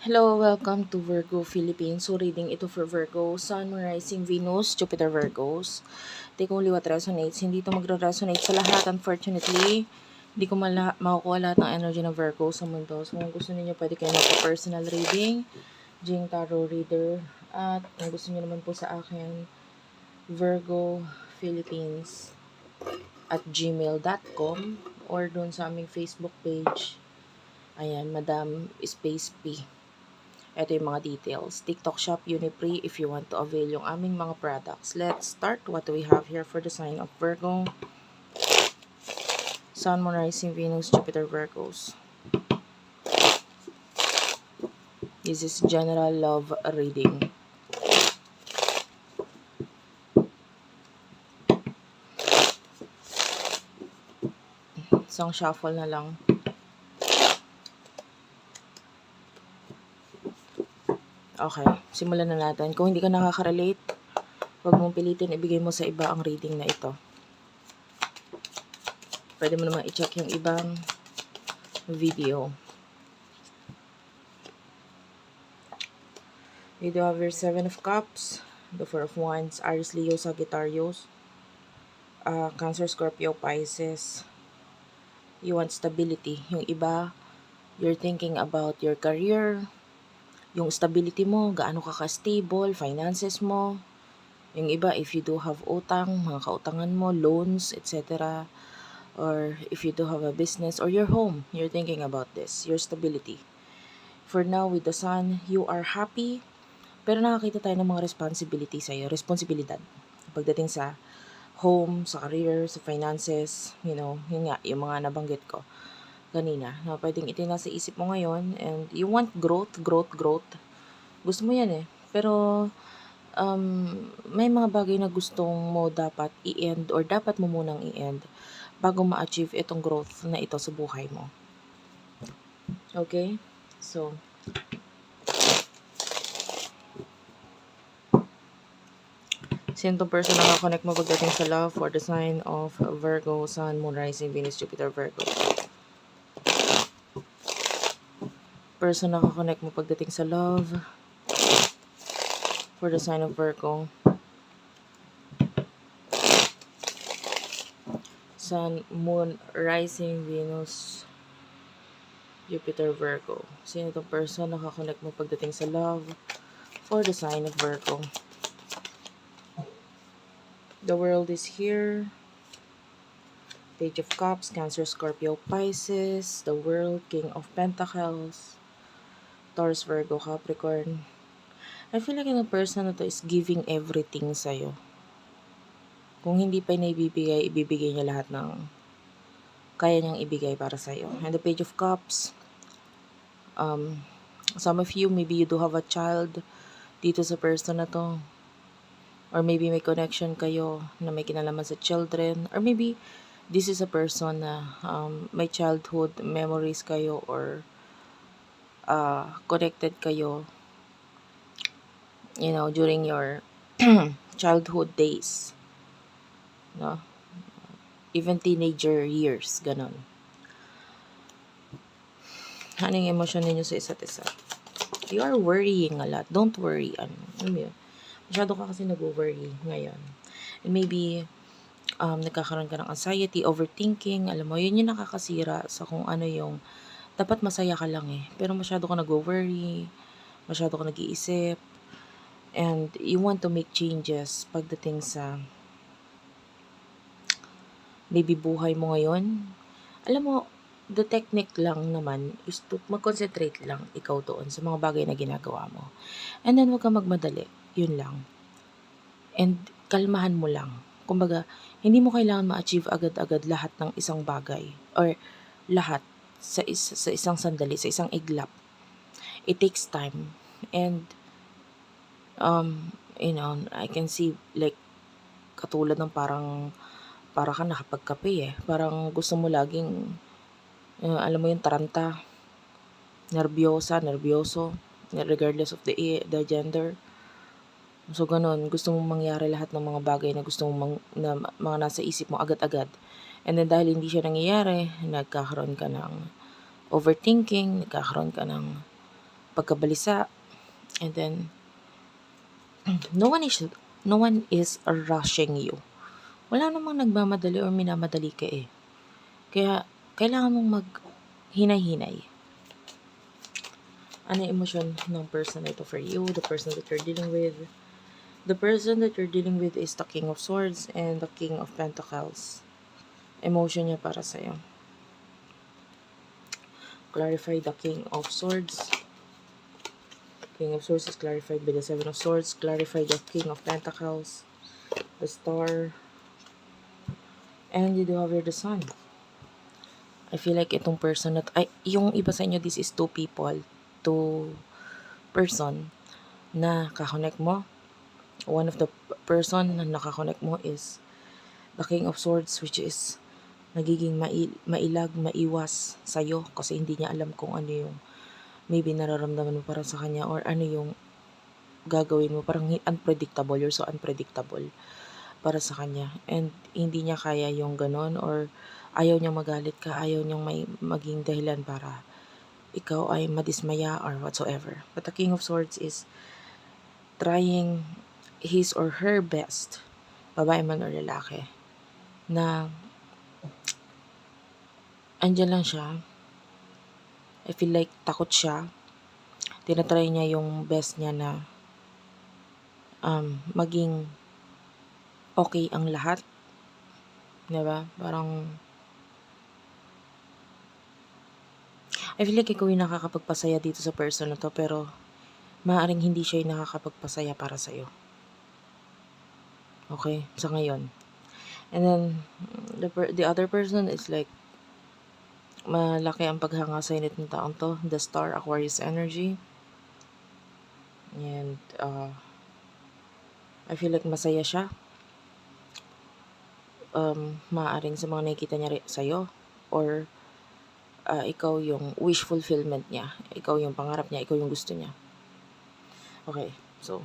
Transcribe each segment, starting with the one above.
Hello, welcome to Virgo Philippines. So, reading ito for Virgo, Sun, Moon, Rising, Venus, Jupiter, Virgos. Take only what resonates. Hindi ito magre-resonate sa lahat, unfortunately. Hindi ko makukuha lahat ng energy ng Virgo sa mundo. So, kung gusto niyo pwede kayo magpa-personal reading, Jing Tarot Reader. At kung gusto niyo naman po sa akin, Virgo Philippines at gmail.com or doon sa aming Facebook page. Ayan, Madam Space P. Ito yung mga details. TikTok Shop, Unipree, if you want to avail yung aming mga products. Let's start. What do we have here for the sign of Virgo? Sun, Moon, Rising, Venus, Jupiter, Virgos. This is general love reading. Isang shuffle na lang. Okay, simulan na natin. Kung hindi ka nakaka-relate, huwag mong pilitin ibigay mo sa iba ang reading na ito. Pwede mo naman i-check yung ibang video. You do have your Seven of Cups, the Four of Wands, Aries, Leo, Sagittarius, Cancer, Scorpio, Pisces. You want stability. Yung iba, you're thinking about your career, yung stability mo, gaano ka ka-stable, finances mo. Yung iba, if you do have utang, mga kautangan mo, loans, etc. Or if you do have a business or your home, you're thinking about this, your stability. For now, with the Sun, you are happy, pero nakakita tayo ng mga responsibility sa'yo, responsibilidad. Pagdating sa home, sa career, sa finances, yun nga, yung mga nabanggit ko kanina, na pwedeng ito nasa isip mo ngayon, and you want growth. Gusto mo yan eh. Pero, may mga bagay na gustong mo dapat i-end or dapat mo munang i-end bago ma-achieve itong growth na ito sa buhay mo. Okay? So, sino itong person na connect mo pagdating sa love for the sign of Virgo, Sun, Moon, Rising, Venus, Jupiter, Virgo? Person na connect mo pagdating sa love for the sign of Virgo. Sun, Moon, Rising, Venus, Jupiter, Virgo. Sino itong person na connect mo pagdating sa love for the sign of Virgo? The World is here. Page of Cups, Cancer, Scorpio, Pisces. The World, King of Pentacles, Taurus, Virgo, Capricorn. I feel like yung person na to is giving everything sa'yo. Kung hindi pa naibibigay, ibibigay niya lahat ng kaya niyang ibigay para sa'yo. And the Page of Cups, some of you, maybe you do have a child dito sa person na to. Or maybe may connection kayo na may kinalaman sa children. Or maybe this is a person na may childhood memories kayo or connected kayo, during your childhood days. No? Even teenager years, ganon. Ano yung emosyon ninyo sa isa't isa? You are worrying a lot. Don't worry. Masyado ka kasi nag-worry ngayon. And maybe, nagkakaroon ka ng anxiety, overthinking. Alam mo, yun yung nakakasira sa kung ano yung dapat masaya ka lang eh. Pero masyado ka nag-worry, masyado ka nag-iisip, and you want to make changes pagdating sa maybe buhay mo ngayon. Alam mo, the technique lang naman is to mag-concentrate lang ikaw doon sa mga bagay na ginagawa mo. And then, huwag kang magmadali. Yun lang. And kalmahan mo lang. Kumbaga, hindi mo kailangan ma-achieve agad-agad lahat ng isang bagay or lahat sa isang sandali, sa isang iglap. It takes time. And, I can see like katulad ng para ka nakapagkape eh. Parang gusto mo laging, alam mo yung taranta, nervyoso, regardless of the gender. So, ganun. Gusto mong mangyari lahat ng mga bagay na gusto mong na mga nasa isip mo agad-agad. And then, dahil hindi siya nangyayari, nagkakaroon ka ng overthinking, nagkakaroon ka ng pagkabalisa, and then no one is rushing you. Wala namang nagmamadali or minamadali ka eh. Kaya kailangan mong maghinay-hinay. Ano yung emosyon ng person na ito for you, the person that you're dealing with? The person that you're dealing with is the King of Swords and the King of Pentacles. Emotion niya para sa'yo. Clarify the King of Swords. King of Swords is clarified by the Seven of Swords. Clarify the King of Pentacles, the Star, and you do have here the Sun. I feel like itong person at yung iba sa inyo, this is two person na kakonect mo. One of the person na nakakonect mo is the King of Swords, which is nagiging maiwas sa'yo kasi hindi niya alam kung ano yung maybe nararamdaman mo para sa kanya or ano yung gagawin mo. Parang unpredictable. You're so unpredictable para sa kanya. And hindi niya kaya yung ganon or ayaw niyang magalit ka. Ayaw niyang may maging dahilan para ikaw ay madismaya or whatsoever. But the King of Swords is trying his or her best, babae man or lalaki, na andyan lang siya. I feel like takot siya. Tinatry niya yung best niya na maging okay ang lahat. Diba? Parang I feel like ikaw yung nakakapagpasaya dito sa person na to, pero maaaring hindi siya yung nakakapagpasaya para sa'yo. Okay? Sa ngayon. And then, the other person is like, malaki ang paghanga sa init ng taong to. The Star, Aquarius energy. And, I feel like masaya siya. Maaaring sa mga nakikita niya sa'yo. Or, ikaw yung wish fulfillment niya. Ikaw yung pangarap niya. Ikaw yung gusto niya. Okay. So,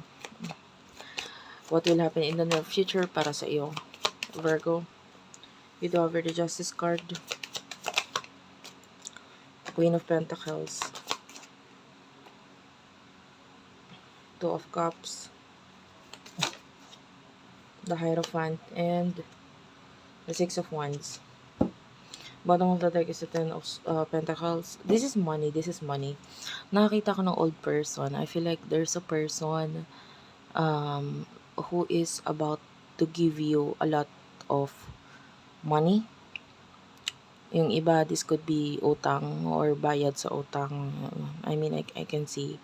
what will happen in the near future para sa iyo, Virgo? You do have the Justice card. Queen of Pentacles. Two of Cups. The Hierophant. And the Six of Wands. Bottom of the deck is the Ten of Pentacles. This is money. This is money. Nakakita ko ng old person. I feel like there's a person who is about to give you a lot of money. Yung iba, this could be utang or bayad sa utang. I mean, I can see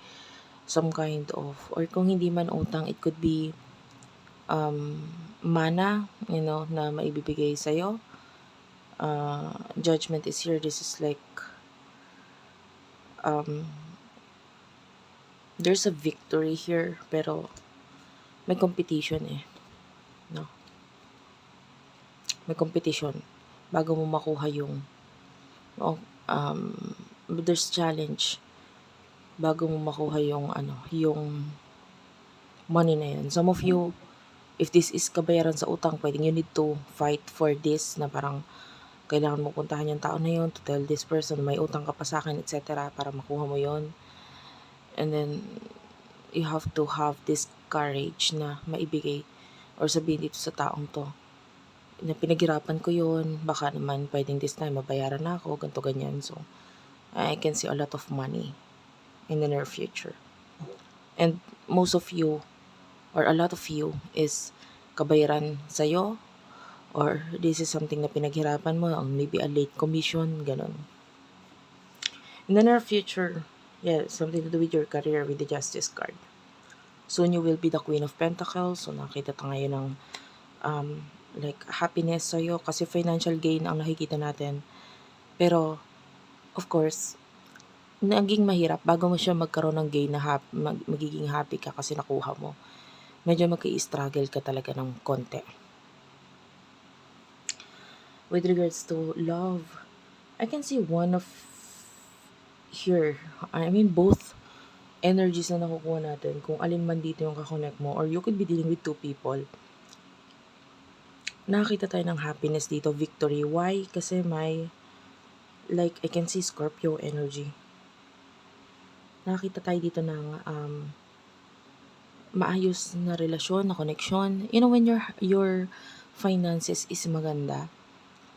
some kind of, or kung hindi man utang, it could be mana, na maibibigay sa'yo. Judgment is here. This is like, there's a victory here, pero may competition eh. No? May competition bago mo makuha yung there's challenge bago mo makuha yung yung money na yun. Some of you, if this is kabayaran sa utang, pwedeng you need to fight for this, na parang kailangan mo puntahan yung tao na yun to tell this person may utang ka pa sa akin, etc. para makuha mo yun. And then you have to have this courage na maibigay or sabihin dito sa taong to na pinaghirapan ko yun, baka naman pwedeng this time mabayaran na ako, ganito ganyan. So I can see a lot of money in the near future. And most of you or a lot of you is kabayaran sa'yo, or this is something na pinaghirapan mo, maybe a late commission, ganun. In the near future, something to do with your career with the Justice card. Soon you will be the Queen of Pentacles. So nakita tayo ngayon ng like happiness sa'yo kasi financial gain ang nakikita natin. Pero of course, naging mahirap bago mo siya magkaroon ng gain na magiging happy ka kasi nakuha mo. Medyo mag-i-struggle ka talaga ng konti. With regards to love, I can see one of here. I mean both energies na nakukuha natin, kung alin man dito yung kakonect mo, or you could be dealing with two people. Nakakita tayo ng happiness dito, victory. Why? Kasi may, like, I can see Scorpio energy. nakakita tayo dito ng maayos na relasyon, na connection. You know, when your finances is maganda,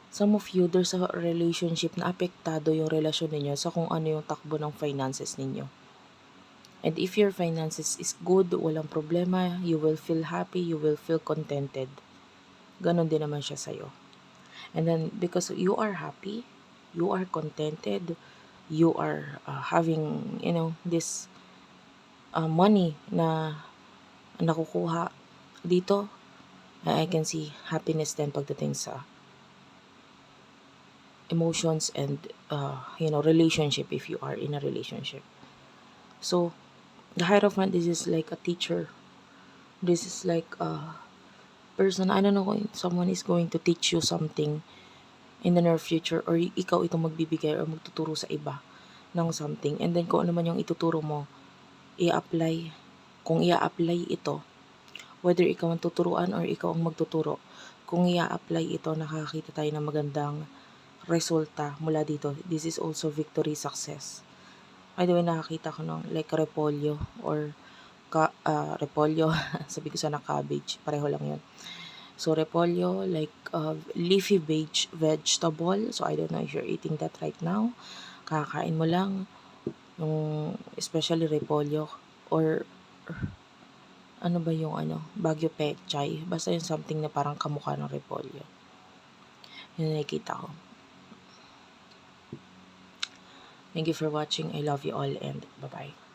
some of you, there's a relationship na apektado yung relasyon ninyo sa kung ano yung takbo ng finances ninyo. And if your finances is good, walang problema, you will feel happy, you will feel contented. Ganon din naman siya sa'yo. And then, because you are happy, you are contented, you are having, this money na nakukuha dito, I can see happiness din pagdating sa emotions and, relationship if you are in a relationship. So, the Hierophant, this is like a teacher. This is like a person, I don't know kung someone is going to teach you something in the near future, or ikaw itong magbibigay or magtuturo sa iba ng something. And then kung ano man yung ituturo mo, i-apply. Kung i-apply ito, whether ikaw ang tuturuan or ikaw ang magtuturo, kung i-apply ito, nakakita tayo ng magandang resulta mula dito. This is also victory, success. By the way, nakakita ko ng like repolyo or repolyo, sabi ko sana cabbage, pareho lang yun. So repolyo, like leafy vegetable. So I don't know if you're eating that right now. Kakain mo lang, yung especially repolyo or ano ba yung Baguio pechay. Basta yung something na parang kamukha ng repolyo. Yun nakikita ko. Thank you for watching. I love you all and bye-bye.